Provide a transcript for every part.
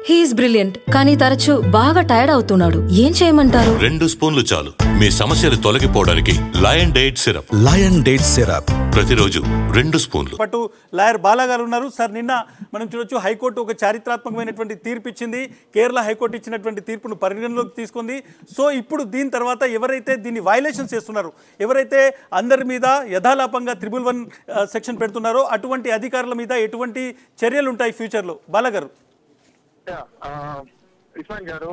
He's brilliant, కానీ తరచూ బాగా టైర్డ్ అవుతున్నాడు. ఏం చేయమంటారు? 2 స్పూన్లు చాలు మీ సమస్యలు తొలగిపోవడానికి. Lion date syrup. Lion date syrup ప్రతిరోజు 2 స్పూన్లు. పట్టు లాయర్ బాలా గారు ఉన్నారు. సార్, నిన్న మనం చూడొచ్చు హైకోర్టు ఒక చారిత్రాత్మకమైనటువంటి తీర్పు ఇచ్చింది. కేరళ హైకోర్టు ఇచ్చినటువంటి తీర్పును పరిగణలోకి తీసుకుంది. సో ఇప్పుడు దీని తర్వాత ఎవరైతే దీన్ని వైలేషన్స్ చేస్తున్నారో, ఎవరైతే అందరి మీద యథాలాపంగా 111 సెక్షన్ పెడుతున్నారో అటువంటి అధికారుల మీద ఎటువంటి చర్యలు ఉంటాయి ఫ్యూచర్లో? బాలా గారు. ఇస్మాయిల్ గారు,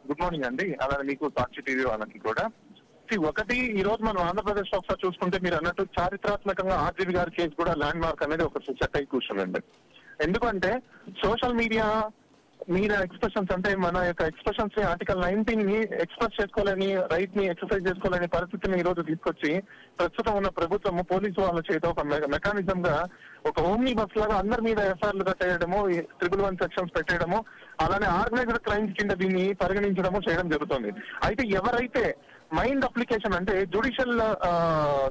గుడ్ మార్నింగ్ అండి. అలాగే మీకు సాక్షి టీవీ వాళ్ళకి కూడా. ఒకటి, ఈ రోజు మనం ఆంధ్రప్రదేశ్ లో ఒకసారి చూసుకుంటే మీరు అన్నట్టు చారిత్రాత్మకంగా ఆర్జీవి గారి కేసు కూడా ల్యాండ్ మార్క్ అనేది ఒక సెట్ అయి కూర్చుందండి. ఎందుకంటే సోషల్ మీడియా మీద ఎక్స్ప్రెషన్స్, అంటే మన యొక్క ఎక్స్ప్రెషన్స్ ని, ఆర్టికల్ 19 ని ఎక్స్ప్రెస్ చేసుకోవాలని, రైట్ ని ఎక్సర్సైజ్ చేసుకోవాలనే పరిస్థితిని ఈ రోజు తీసుకొచ్చి ప్రస్తుతం ఉన్న ప్రభుత్వం పోలీసు వాళ్ళ చేత ఒక మెకానిజం గా ఒక ఓమ్ని బస్ లాగా అందరి మీద ఎఫ్ఐఆర్లు కట్టేయడము, 111 సెక్షన్స్ పెట్టేయడము, అలానే ఆర్గనైజ్డ్ క్రైమ్స్ కింద దీన్ని పరిగణించడము చేయడం జరుగుతుంది. అయితే ఎవరైతే మైండ్ అప్లికేషన్, అంటే జ్యుడిషియల్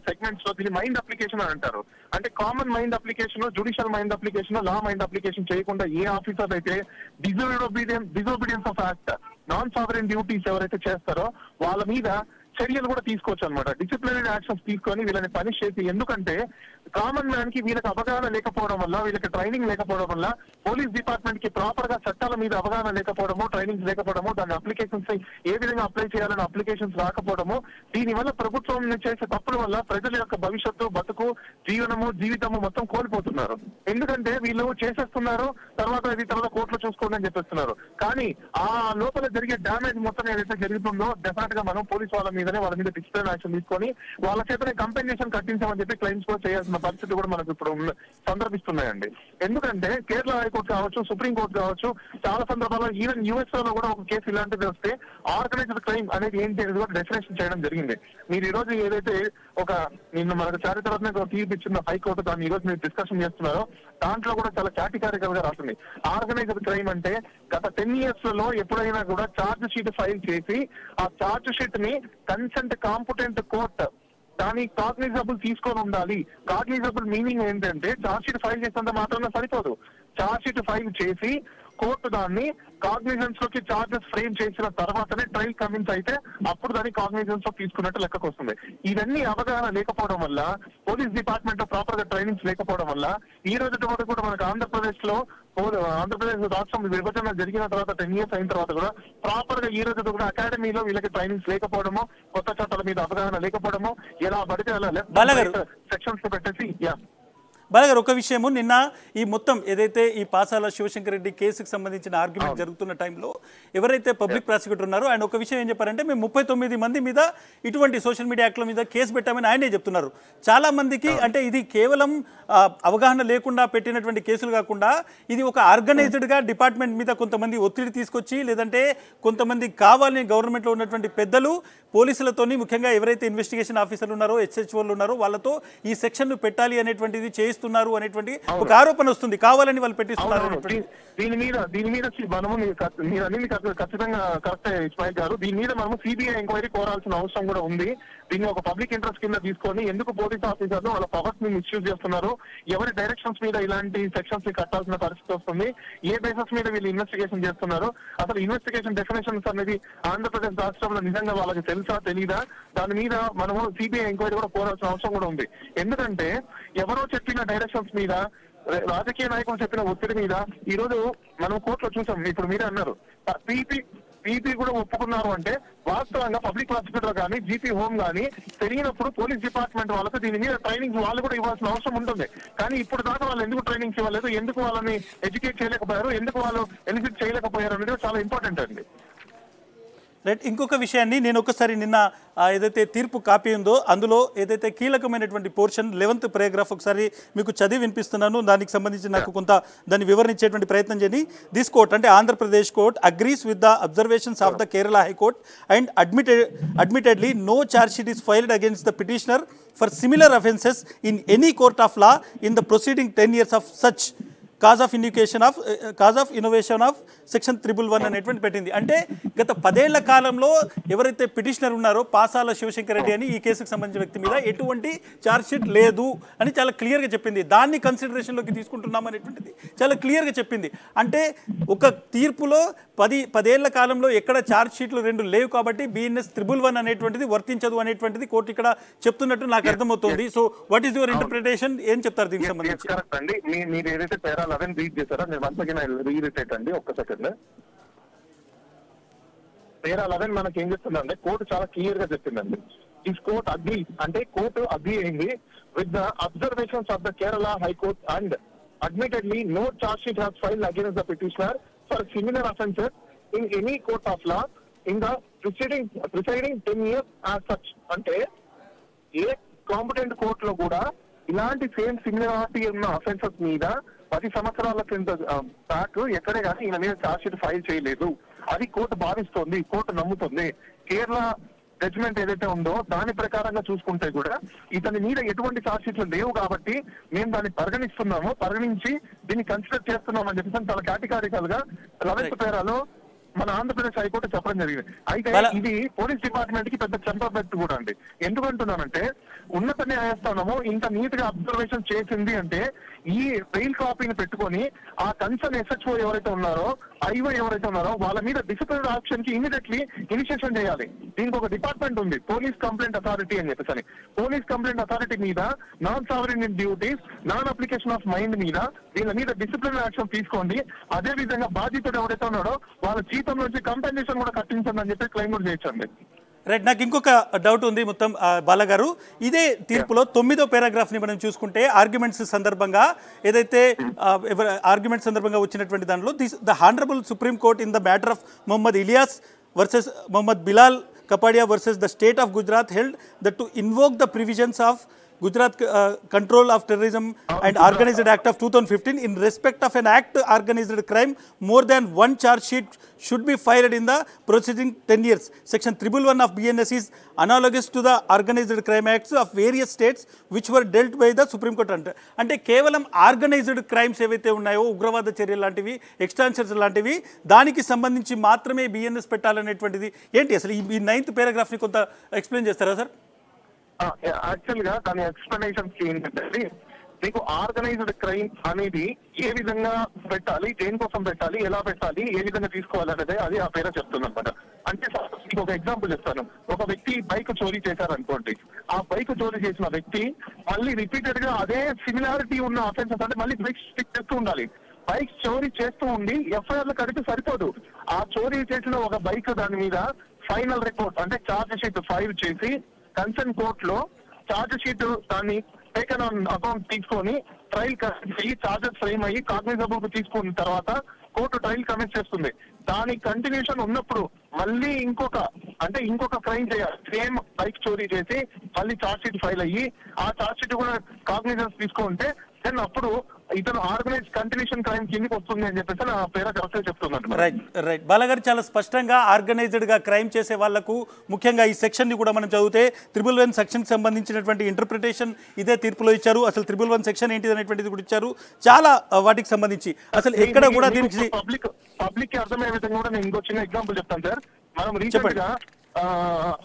సెగ్మెంట్స్ లో దీన్ని మైండ్ అప్లికేషన్ అని అంటారు. అంటే common mind application, judicial mind application, law mind application చేయకుండా ఏ ఆఫీసర్ అయితే disobedience of act, non sovereign duties ఎవరైతే చేస్తారో వాళ్ళ మీద చర్యలు కూడా తీసుకోవచ్చు అనమాట. డిసిప్లినరీ యాక్షన్స్ తీసుకొని వీళ్ళని పనిష్ చేసి, ఎందుకంటే కామన్ మ్యాన్ కి వీళ్ళకి అవగాహన లేకపోవడం వల్ల, వీళ్ళకి ట్రైనింగ్ లేకపోవడం వల్ల, పోలీస్ డిపార్ట్మెంట్ కి ప్రాపర్ గా చట్టాల మీద అవగాహన లేకపోవడము, ట్రైనింగ్ లేకపోవడము, దాని అప్లికేషన్స్ ఏ విధంగా అప్లై చేయాలని అప్లికేషన్స్ రాకపోవడము, దీని వల్ల ప్రభుత్వం చేసే తప్పుల వల్ల ప్రజల యొక్క భవిష్యత్తు, బతుకు, జీవితము మొత్తం కోల్పోతున్నారు. ఎందుకంటే వీళ్ళు చేసేస్తున్నారు, తర్వాత కోర్టులో చూసుకోండి అని చెప్పేస్తున్నారు. కానీ ఆ లోపల జరిగే డ్యామేజ్ మొత్తం ఏదైతే జరుగుతుందో డెఫినెట్ గా మనం పోలీస్ వాళ్ళ మీద డిసిప్లిన్ యాక్షన్ తీసుకొని వాళ్ళ చేతనే కంపెన్సేషన్ కట్టించామని చెప్పి క్లైమ్స్ కూడా చేయాల్సిన పరిస్థితి కూడా మనకు ఇప్పుడు సందర్భిస్తున్నాయండి. ఎందుకంటే కేరళ హైకోర్టు కావచ్చు, సుప్రీం కోర్టు కావచ్చు, చాలా సందర్భాల్లో ఈవెన్ యుఎస్ లో కూడా ఒక కేసు ఇలాంటిది వస్తే ఆర్గనైజ్డ్ క్రైమ్ అనేది ఏంటి అనేది కూడా డెఫినేషన్ చేయడం జరిగింది. మీరు ఈ రోజు ఏదైతే నిన్న మనకు చారిత్రాత్మక తీర్పు ఇచ్చిన హైకోర్టు, దాన్ని ఈ రోజు మీరు డిస్కషన్ చేస్తున్నారో దాంట్లో కూడా చాలా కేటగిరికల్ గా రాస్తుంది. ఆర్గనైజ్డ్ క్రైమ్ అంటే గత 10 years లలో ఎప్పుడైనా కూడా ఛార్జ్ షీట్ ఫైల్ చేసి ఆ ఛార్జ్ షీట్ ని కన్సెంట్ కాంపిటెంట్ కోర్ట్ దాని కాగ్నిజబుల్ తీసుకొని ఉండాలి. కాగ్నిజబుల్ మీనింగ్ ఏంటంటే ఛార్జ్ షీట్ ఫైల్ చేసినంత మాత్రమే సరిపోదు. ఛార్జ్ షీట్ ఫైల్ చేసి కోర్టు దాన్ని కాగ్నిజెన్స్ లోకి చార్జెస్ ఫ్రేమ్ చేసిన తర్వాతనే ట్రయల్ కన్విన్స్ అయితే అప్పుడు దాన్ని కాగ్నిజెన్స్ లో తీసుకున్నట్టు లెక్కకు వస్తుంది. ఇవన్నీ అవగాహన లేకపోవడం వల్ల, పోలీస్ డిపార్ట్మెంట్ లో ప్రాపర్ గా ట్రైనింగ్స్ లేకపోవడం వల్ల ఈ రోజు కూడా మనకు ఆంధ్రప్రదేశ్ రాష్ట్రం విభజన జరిగిన తర్వాత 10 years అయిన తర్వాత కూడా ప్రాపర్ గా ఈ రోజు కూడా అకాడమీలో వీళ్ళకి ట్రైనింగ్స్ లేకపోవడము, కొత్త చట్టాల మీద అవగాహన లేకపోవడము, ఎలా పడితే అలా సెక్షన్స్ పెట్టేసి. బాలగారు, ఒక విషయము, నిన్న ఈ మొత్తం ఏదైతే ఈ పాసాల శివశంకర్ రెడ్డి కేసుకు సంబంధించిన ఆర్గ్యుమెంట్ జరుగుతున్న టైంలో ఎవరైతే పబ్లిక్ ప్రాసిక్యూటర్ ఉన్నారో ఆయన ఒక విషయం ఏం చెప్పారంటే, మేము 39 మంది మీద ఇటువంటి సోషల్ మీడియా యాక్ట్ల మీద కేసు పెట్టామని ఆయనే చెప్తున్నారు. చాలా మందికి అంటే ఇది కేవలం అవగాహన లేకుండా పెట్టినటువంటి కేసులు కాకుండా ఇది ఒక ఆర్గనైజ్డ్గా డిపార్ట్మెంట్ మీద కొంతమంది ఒత్తిడి తీసుకొచ్చి, లేదంటే కొంతమంది కావాలని గవర్నమెంట్లో ఉన్నటువంటి పెద్దలు పోలీసులతోని, ముఖ్యంగా ఎవరైతే ఇన్వెస్టిగేషన్ ఆఫీసర్లు ఉన్నారో, హెచ్హెచ్ఓలు ఉన్నారో వాళ్ళతో ఈ సెక్షన్ను పెట్టాలి అనేటువంటిది చేయిస్తున్నారు అనేటువంటి ఒక ఆరోపణ వస్తుంది. కావాలని వాళ్ళు పెట్టిస్తున్నారు. దీని మీద మనము మీరు అన్ని ఖచ్చితంగా కరెక్టే ఇస్మాయిల్ గారు. దీని మీద మనము సిబిఐ ఎంక్వైరీ కోరాల్సిన అవసరం కూడా ఉంది. దీన్ని ఒక పబ్లిక్ ఇంట్రెస్ట్ కింద తీసుకొని ఎందుకు పోలీస్ ఆఫీసర్లు వాళ్ళ పవర్స్ ని మిస్యూజ్ చేస్తున్నారు, ఎవరి డైరెక్షన్స్ మీద ఇలాంటి సెక్షన్స్ ని కట్టాల్సిన పరిస్థితి వస్తుంది, ఏ బేసిస్ మీద వీళ్ళు ఇన్వెస్టిగేషన్ చేస్తున్నారు, అసలు ఇన్వెస్టిగేషన్ డెఫినేషన్స్ అనేది ఆంధ్రప్రదేశ్ రాష్ట్రంలో నిజంగా వాళ్ళకి తెలుసా తెలీదా, దాని మీద మనము సిబిఐ ఎంక్వైరీ కూడా కోరాల్సిన అవసరం కూడా ఉంది. ఎందుకంటే ఎవరో చెప్పిన డైరెక్షన్స్ మీద, రాజకీయ నాయకులు చెప్పిన ఒత్తిడి మీద ఈ రోజు మనం కోర్టులో చూసాం. ఇప్పుడు మీరే అన్నారు పీపీ కూడా ఒప్పుకున్నారు అంటే వాస్తవంగా పబ్లిక్ ప్రాసిక్యూటర్ కానీ, జీపీ హోమ్ కానీ తెలియనప్పుడు పోలీస్ డిపార్ట్మెంట్ వాళ్ళకు దీని మీద ట్రైనింగ్ వాళ్ళు కూడా ఇవ్వాల్సిన అవసరం ఉంటుంది. కానీ ఇప్పుడు దాకా వాళ్ళు ఎందుకు ట్రైనింగ్స్ ఇవ్వలేదు, ఎందుకు వాళ్ళని ఎడ్యుకేట్ చేయలేకపోయారు, ఎందుకు వాళ్ళు ఎలిజిట్ చేయలేకపోయారు అనేది చాలా ఇంపార్టెంట్ అండి. రైట్. ఇంకొక విషయాన్ని నేను ఒకసారి నిన్న ఏదైతే తీర్పు కాపీ ఉందో అందులో ఏదైతే కీలకమైనటువంటి పోర్షన్ 11th paragraph ఒకసారి మీకు చదివి వినిపిస్తున్నాను. దానికి సంబంధించి నాకు కొంత దాన్ని వివరించేటువంటి ప్రయత్నం చేయండి. దిస్ కోర్ట్ అంటే Andhra Pradesh court agrees with the observations of the Kerala high court and admittedly no charge sheet is filed against the petitioner for similar offences in any court of law in the preceding 10 years of such cause of innovation of section 311 అనేటువంటి పెట్టింది. అంటే గత 10 ఏళ్ల కాలంలో ఎవరైతే petitioner ఉన్నారో పాసాల శివశంకర్ రెడ్డి అని ఈ కేసుకు సంబంధించిన వ్యక్తి మీద ఎటువంటి ఛార్జ్ షీట్ లేదు అని చాలా క్లియర్గా చెప్పింది. దాన్ని కన్సిడరేషన్లోకి తీసుకుంటున్నాం అనేటువంటిది చాలా క్లియర్గా చెప్పింది. అంటే ఒక తీర్పులో 10 ఏళ్ల కాలంలో ఎక్కడ ఛార్జ్ షీట్లు 2 లేవు కాబట్టి BNS 311 అనేటువంటిది వర్తించదు అనేటువంటిది కోర్టు ఇక్కడ చెప్తున్నట్టు నాకు అర్థమవుతుంది. So what is your interpretation? ఏం చెప్తారు దీనికి సంబంధించి? కరెక్ట్ అండి. మీరు ఏదైతే పేరా 11 రీడ్ చేశారో నేను వన్స్ అగైన్ రీరిటేట్ అండి, ఒక్క సెకండ్. పేరా 11 మనకి ఏం చెప్తుందంటే కోర్టు చాలా క్లియర్ గా చెప్పిందండి. దిస్ కోర్ట్ అగ్రీ, అంటే కోర్టు అగ్రీ అయింది with the observations of the Kerala high court and admittedly no charge sheet has filed against the petitioner for similar offences in any court of law in the preceding 10 years as such. అంటే ఏ competent court లో కూడా ఇలాంటి same similarity ఉన్న offences మీద 10 సంవత్సరాల కింద back ఎక్కడే కానీ ఈయన మీద ఛార్జ్ షీట్ ఫైల్ చేయలేదు. అది కోర్టు భావిస్తోంది, కోర్టు నమ్ముతుంది. కేరళ జడ్జిమెంట్ ఏదైతే ఉందో దాని ప్రకారంగా చూసుకుంటే కూడా ఇతని మీద ఎటువంటి ఛార్జ్ షీట్లు లేవు కాబట్టి మేము దాన్ని పరిగణించి దీన్ని కన్సిడర్ చేస్తున్నాం అని చెప్పేసి చాలా కేటగారికల్ గా 11th పేరాలో మన ఆంధ్రప్రదేశ్ హైకోర్టు చెప్పడం జరిగింది. అయితే ఇది పోలీస్ డిపార్ట్మెంట్ కి పెద్ద చెంపబెట్టు కూడా అండి. ఎందుకంటున్నానంటే ఉన్నత న్యాయస్థానము ఇంత నీట్ గా అబ్జర్వేషన్ చేసింది అంటే ఈ ఫెయిల్ కాపీని పెట్టుకొని ఆ కన్సర్న్ SHO ఎవరైతే ఉన్నారో, IO ఎవరైతే ఉన్నారో వాళ్ళ మీద డిసిప్లినరీ యాక్షన్ కి ఇమీడియట్లీ ఇనిషియేషన్ చేయాలి. దీనికి ఒక డిపార్ట్మెంట్ ఉంది, పోలీస్ కంప్లైంట్ అథారిటీ అని చెప్పేసి. పోలీస్ కంప్లైంట్ అథారిటీ మీద non sovereign duties, non application of mind మీద వీళ్ళ మీద డిసిప్లినరీ యాక్షన్ తీసుకోండి. అదే విధంగా బాధితుడు ఎవరైతే ఉన్నాడో వాళ్ళ జీతం నుంచి కంపెన్సేషన్ కూడా కట్టించండి అని చెప్పి క్లెయిమ్ కూడా చేయొచ్చండి. రైట్, నాకు ఇంకొక డౌట్ ఉంది మొత్తం బాలగారు. ఇదే తీర్పులో 9వ పారాగ్రాఫ్ని మనం చూసుకుంటే ఆర్గ్యుమెంట్స్ సందర్భంగా ఏదైతే ఆర్గ్యుమెంట్ సందర్భంగా వచ్చినటువంటి దానిలో the honourable supreme court in the matter of Mohammed Ilyas versus Mohammed Bilal Kapadia versus the state of Gujarat held that to invoke the provisions of Gujarat Control of Terrorism and Organized Act of 2015 in respect of an act organized crime, more than one charge sheet should be filed in the preceding 10 years. Section 311 of BNS is analogous to the Organized Crime Acts of various states which were dealt by the Supreme Court. అంటే కేవలం organised crimes ఏవైతే ఉన్నాయో, ఉగ్రవాద చర్యలు లాంటివి, ఎక్స్టాన్షన్స్ లాంటివి, దానికి సంబంధించి మాత్రమే BNS పెట్టాలనేటువంటిది ఏంటి అసలు? ఈ 9th పారాగ్రాఫ్ని కొంత ఎక్స్ప్లెయిన్ చేస్తారా సార్? యాక్చువల్ గా దాని ఎక్స్ప్లెనేషన్స్ ఏంటంటే మీకు ఆర్గనైజ్డ్ క్రైమ్ అనేది ఏ విధంగా పెట్టాలి, దేనికోసం పెట్టాలి, ఎలా పెట్టాలి, ఏ విధంగా తీసుకోవాలి అనేది అది ఆ పేర చెప్తుంది అనమాట. అంటే మీకు ఒక ఎగ్జాంపుల్ చెప్తాను. ఒక వ్యక్తి బైక్ చోరీ చేశారనుకోండి, ఆ బైక్ చోరీ చేసిన వ్యక్తి మళ్ళీ రిపీటెడ్ గా అదే సిమిలారిటీ ఉన్న అఫెన్సెస్ అంటే మళ్ళీ బైక్ స్టిక్ చేస్తూ ఉండాలి. బైక్ చోరీ చేస్తూ ఉండి FIR కడితే సరిపోదు. ఆ చోరీ చేసిన ఒక బైక్ దాని మీద ఫైనల్ రిపోర్ట్ అంటే ఛార్జ్ షీట్ ఫైల్ చేసి కన్సర్న్ కోర్ట్ లో ఛార్జ్ షీట్ దాన్ని టేకన్ ఆన్ అకౌంట్ తీసుకొని ట్రయల్ అయ్యి ఛార్జెస్ ఫ్రేమ్ అయ్యి కాగ్నిజబుల్ తీసుకున్న తర్వాత కోర్టు ట్రయల్ కమిట్ చేస్తుంది. దాని కంటిన్యూషన్ ఉన్నప్పుడు మళ్ళీ ఇంకొక క్రైమ్ చేయాలి. సేమ్ బైక్ చోరీ చేసి మళ్ళీ ఛార్జ్ షీట్ ఫైల్ అయ్యి ఆ ఛార్జ్ షీట్ కూడా కాగ్నిజెన్స్ తీసుకుంటే దెన్ అప్పుడు ఇతను ఆర్గనైజ్ కంటిన్యూషన్ క్రైమ్ కిందకి వస్తుంది అని చెప్పేసి నా పేర కరెక్ట్ చెప్తున్నాను. రైట్ బాలగారు, చాలా స్పష్టంగా ఆర్గనైజ్డ్ గా క్రైమ్ చేసే వాళ్లకు ముఖ్యంగా ఈ సెక్షన్ ని కూడా మనం చదివితే 311 సెక్షన్ కి సంబంధించినటువంటి ఇంటర్ప్రిటేషన్ ఇదే తీర్పులో ఇచ్చారు. అసలు 311 సెక్షన్ ఏంటిది అనేటువంటిది కూడా ఇచ్చారు. చాలా వాటికి సంబంధించి అసలు ఎక్కడ కూడా దీనికి పబ్లిక్ కి అర్థమయ్యే విధంగా కూడా నేను ఇంకో చిన్న ఎగ్జాంపుల్ చెప్తాను సార్. మనం రీసెంట్ గా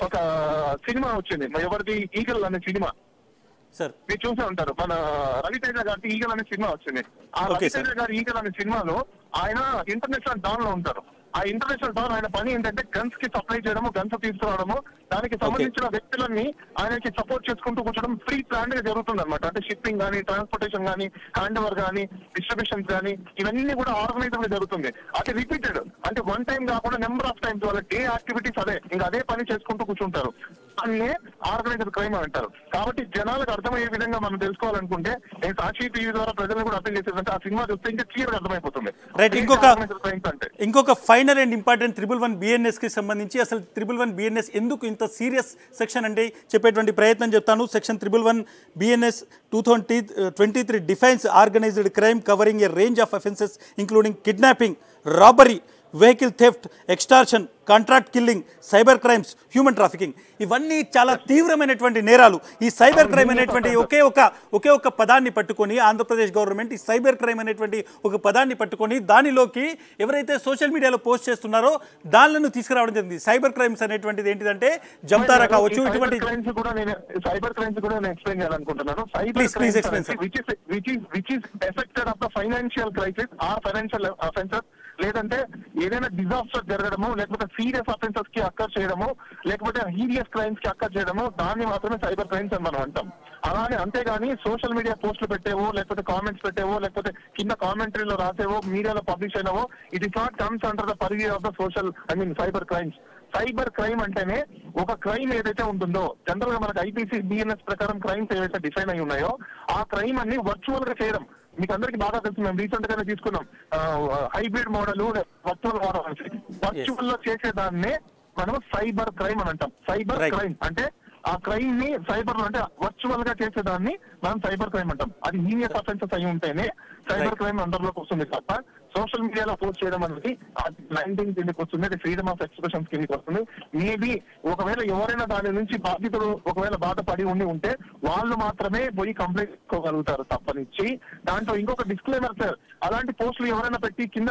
ఒక సినిమా వచ్చింది, ఎవరిది, ఈగల్ అనే సినిమా మీరు చూసే ఉంటారు. మన రవితేజ గారి ఈగల్ అనే సినిమా వచ్చింది. ఆ రవితేజ గారి ఈగల్ అనే సినిమాలో ఆయన ఇంటర్నేషనల్ డాన్ లో ఉంటారు. ఆ ఇంటర్నేషనల్ డాన్ ఆయన పని ఏంటంటే గన్స్ కి సప్లై చేయడము, గన్స్ తీసుకురావడము, దానికి సంబంధించిన వ్యక్తులన్నీ ఆయనకి సపోర్ట్ చేసుకుంటూ కూర్చోడం ఫ్రీ ప్లాన్ గా జరుగుతుంది అనమాట. అంటే షిప్పింగ్ కానీ, ట్రాన్స్పోర్టేషన్ కానీ, హ్యాండ్ ఓవర్ కానీ, డిస్ట్రిబ్యూషన్స్ కానీ ఇవన్నీ కూడా ఆర్గనైజర్ గా జరుగుతుంది. అది రిపీటెడ్ అంటే వన్ టైం కాకుండా నెంబర్ ఆఫ్ టైమ్స్ వాళ్ళ డే యాక్టివిటీస్ అదే పని చేసుకుంటూ కూర్చుంటారు. అన్నే ఆర్గనైజర్ క్రైమ్ అంటారు. కాబట్టి జనాలకు అర్థమయ్యే విధంగా మనం తెలుసుకోవాలనుకుంటే నేను సాక్షి టీవీ ద్వారా ప్రజలను కూడా అర్థం చేసేదంటే ఆ సినిమా చూస్తే ఇంకా క్లియర్ గా అర్థమైపోతుంది. ఇంకొక ఫైనల్ అండ్ ఇంపార్టెంట్ 311 BNS కి సంబంధించి అసలు 311 BNS ఎందుకు ఇంత సీరియస్ సెక్షన్ అంటే చెప్పేటువంటి ప్రయత్నం చెప్తాను. Section 311 BNS 2023 defines organised crime covering A range of offences including kidnapping, robbery, vehicle theft, extortion, contract killing, cyber crimes, human trafficking, ఇవన్నీ చాలా తీవ్రమైనటువంటి నేరాలు. ఈ సైబర్ క్రైమ్ అనేటువంటి ఒకే ఒక పదాన్ని పట్టుకొని ఆంధ్రప్రదేశ్ గవర్నమెంట్ ఈ సైబర్ క్రైమ్ అనేటువంటి ఒక పదాన్ని పట్టుకొని దానిలోకి ఎవరైతే సోషల్ మీడియాలో పోస్ట్ చేస్తున్నారో దానిలను తీసుకురావడం జరిగింది. సైబర్ క్రైమ్స్ అనేటువంటిది ఏంటిదంటే జంతారా కావచ్చు, ఇటువంటి సైబర్ క్రైమ్స్ కూడా నేను ఎక్స్ప్లెయిన్ చేయాలనుకుంటున్నాను. which is affected of the financial crisis or financial offences, లేదంటే ఏదైనా డిజాస్టర్ జరగడము, లేకపోతే సీరియస్ అఫెన్సెస్ కి అక్కర్ చేయడము, లేకపోతే హీరియస్ క్రైమ్స్ కి అక్కర్ చేయడము, దాన్ని మాత్రమే సైబర్ క్రైమ్స్ అని మనం అంటాం. అలానే అంతేగాని సోషల్ మీడియా పోస్టులు పెట్టేవో, లేకపోతే కామెంట్స్ పెట్టేవో, లేకపోతే కింద కామెంటరీలో రాసేవో, మీడియాలో పబ్లిష్ అయినవో, it is not comes under the purview of the cyber crimes. Cyber crime అంటేనే ఒక క్రైమ్ ఏదైతే ఉంటుందో, జనరల్ గా మనకు ఐపీసీ బిఎన్ఎస్ ప్రకారం క్రైమ్స్ ఏవైతే డిఫైన్ అయి ఉన్నాయో ఆ క్రైమ్ అన్ని వర్చువల్ గా చేయడం. మీకు అందరికి బాగా తెలుసు, మేము రీసెంట్ గానే తీసుకున్నాం hybrid model, virtual model. Virtual లో చేసేదాన్నే మనం సైబర్ క్రైమ్ అని అంటాం. సైబర్ క్రైమ్ అంటే ఆ క్రైమ్ ని సైబర్ అంటే వర్చువల్ గా చేసేదాన్ని మనం సైబర్ క్రైమ్ అంటాం. అది హీనియస్ అఫెన్సెస్ అయి ఉంటేనే సైబర్ క్రైమ్ అండర్లోకి వస్తుంది తప్ప సోషల్ మీడియాలో పోస్ట్ చేయడం అనేది 19 కిందకి వస్తుంది, అది ఫ్రీడమ్ ఆఫ్ ఎక్స్ప్రెషన్ కిందకి వస్తుంది. మేబీ ఒకవేళ ఎవరైనా దాని నుంచి బాధితులు ఒకవేళ బాధపడి ఉంటే వాళ్ళు మాత్రమే పోయి కంప్లైంట్ చేసుకోగలుగుతారు తప్పనిచ్చి. దాంట్లో ఇంకొక డిస్క్లైమర్ సార్, అలాంటి పోస్టులు ఎవరైనా పెట్టి కింద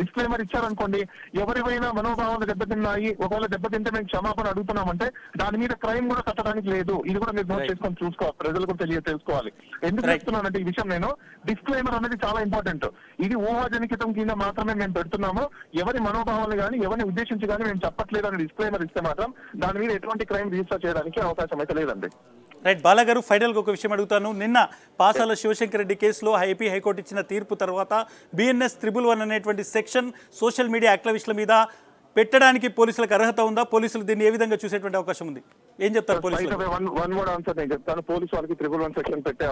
డిస్క్లైమర్ ఇచ్చారనుకోండి, ఎవరివైనా మనోభావాలు దెబ్బతిన్నాయి, ఒకవేళ దెబ్బతింటే మేము క్షమాపణ అడుగుతున్నామంటే దాని మీద క్రైమ్ కూడా కట్టడానికి లేదు. ఇది కూడా మీరు నోట్ చేసుకొని చూసుకోవాలి, ప్రజలు కూడా తెలుసుకోవాలి. ఎందుకు చెప్తున్నానంటే ఈ విషయం నేను డిస్క్లైమర్ అనేది చాలా ఇంపార్టెంట్. ఇది ఊహాజనితం కింద మాత్రమే మేము పెడుతున్నాము, ఎవరి మనోభావాలు కానీ ఎవరిని ఉద్దేశించి కానీ మేము చెప్పట్లేదు అని డిస్క్లైమర్ ఇస్తే మాత్రం దాని మీద ఎటువంటి క్రైమ్ రిజిస్టర్ చేయడానికి అవకాశం అయితే లేదండి. రైట్ బాలాగారు, ఫైనల్ గా ఒక విషయం అడుగుతాను. నిన్న పాసాల శివశంకర్ రెడ్డి కేసులో ఏపీ హైకోర్టు ఇచ్చిన తీర్పు తర్వాత BNS 111 అనేటువంటి సెక్షన్ సోషల్ మీడియా యాక్టివిస్టుల మీద పెట్టడానికి పోలీసులకు అర్హత ఉందా? పోలీసులు దీన్ని ఏ విధంగా చూసేటువంటి అవకాశం ఉంది? ఏం చెప్తారు పోలీసులు? వన్ వర్డ్ ఆన్సర్ నేను చెప్తాను. పోలీసు వాళ్ళకి 111 సెక్షన్ పెట్టే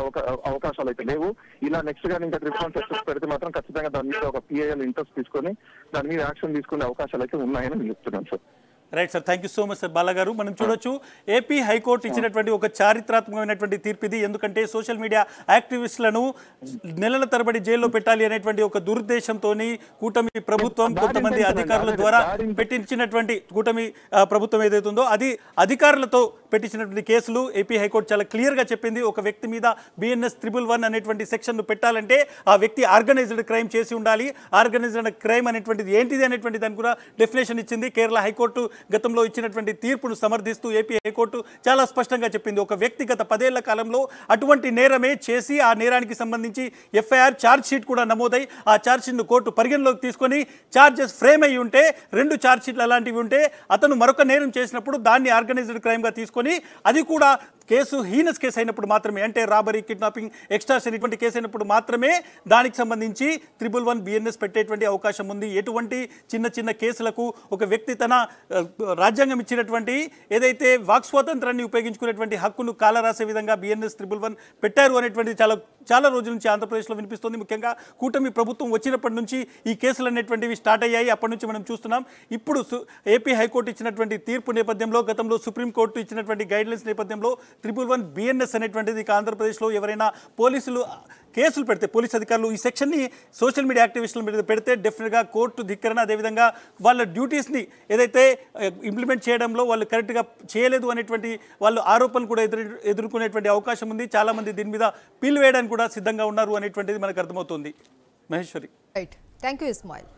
అవకాశాలు అయితే లేవు. ఇలా నెక్స్ట్ గా ఇంకా 111 సెక్షన్స్ పెడితే మాత్రం ఖచ్చితంగా దాని మీద ఒక PIL ఇంట్రెస్ట్ తీసుకొని దాని మీద యాక్షన్ తీసుకునే అవకాశాలు అయితే ఉన్నాయని నేను చెప్తున్నాను sir. Right sir, thank you so much sir. బాలాగారు, మనం చూడొచ్చు ఏపీ హైకోర్టు ఇచ్చినటువంటి ఒక చారిత్రాత్మకమైనటువంటి తీర్పు ఇది. ఎందుకంటే సోషల్ మీడియా యాక్టివిస్టులను నెలల తరబడి జైల్లో పెట్టాలి అనేటువంటి ఒక దురుద్దేశంతో కూటమి ప్రభుత్వం కొంతమంది అధికారుల ద్వారా పెట్టించినటువంటి కూటమి ప్రభుత్వం ఏదైతుందో అది అధికారులతో పెట్టించినటువంటి కేసులు ఏపీ హైకోర్టు చాలా క్లియర్గా చెప్పింది. ఒక వ్యక్తి మీద BNS 111 అనేటువంటి సెక్షన్ పెట్టాలంటే ఆ వ్యక్తి ఆర్గనైజ్డ్ క్రైమ్ చేసి ఉండాలి. ఆర్గనైజ్డ్ క్రైమ్ అనేటువంటిది ఏంటిది అనేటువంటి దాన్ని కూడా డెఫినేషన్ ఇచ్చింది. కేరళ హైకోర్టు గతంలో ఇచ్చినటువంటి తీర్పును సమర్థిస్తూ ఏపీ హైకోర్టు చాలా స్పష్టంగా చెప్పింది. ఒక వ్యక్తి గత 10 ఏళ్ల కాలంలో అటువంటి నేరమే చేసి ఆ నేరానికి సంబంధించి FIR ఛార్జ్ షీట్ కూడా నమోదై ఆ ఛార్జ్ షీట్ను కోర్టు పరిగణలోకి తీసుకొని ఛార్జెస్ ఫ్రేమ్ అయ్యి ఉంటే 2 ఛార్జ్ షీట్లు అలాంటివి ఉంటే అతను మరొక నేరం చేసినప్పుడు దాన్ని ఆర్గనైజ్డ్ క్రైమ్గా తీసుకొని అది కూడా కేసు హీనస్ కేసు అయినప్పుడు మాత్రమే, అంటే రాబరీ, కిడ్నాపింగ్, ఎక్స్టార్షన్ ఇటువంటి కేసు అయినప్పుడు మాత్రమే దానికి సంబంధించి 111 BNS పెట్టేటువంటి అవకాశం ఉంది. ఎటువంటి చిన్న చిన్న కేసులకు ఒక వ్యక్తి తన రాజ్యాంగం ఇచ్చినటువంటి ఏదైతే వాక్ స్వాతంత్రాన్ని ఉపయోగించుకునేటువంటి హక్కును కాలరాసే విధంగా BNS 111 పెట్టారు అనేటువంటిది చాలా రోజుల నుంచి ఆంధ్రప్రదేశ్లో వినిపిస్తుంది. ముఖ్యంగా కూటమి ప్రభుత్వం వచ్చినప్పటి నుంచి ఈ కేసులు అనేటువంటివి స్టార్ట్ అయ్యాయి. అప్పటి నుంచి మనం చూస్తున్నాం. ఇప్పుడు ఏపీ హైకోర్టు ఇచ్చినటువంటి తీర్పు నేపథ్యంలో, గతంలో సుప్రీంకోర్టు ఇచ్చినటువంటి గైడ్లైన్స్ నేపథ్యంలో 111 BNS అనేటువంటిది ఆంధ్రప్రదేశ్లో ఎవరైనా పోలీసులు కేసులు పెడితే, పోలీస్ అధికారులు ఈ సెక్షన్ని సోషల్ మీడియా యాక్టివిస్టుల మీద పెడితే డెఫినెట్గా కోర్టు ధిక్కరణ, అదేవిధంగా వాళ్ళ డ్యూటీస్ని ఏదైతే ఇంప్లిమెంట్ చేయడంలో వాళ్ళు కరెక్ట్గా చేయలేదు అనేటువంటి వాళ్ళు ఆరోపణలు కూడా ఎదుర్కొనేటువంటి అవకాశం ఉంది. చాలామంది దీని మీద పిల్ వేయడానికి కూడా సిద్ధంగా ఉన్నారు అనేటువంటిది మనకు అర్థమవుతుంది. Maheshwari. Right, thank you Ismail.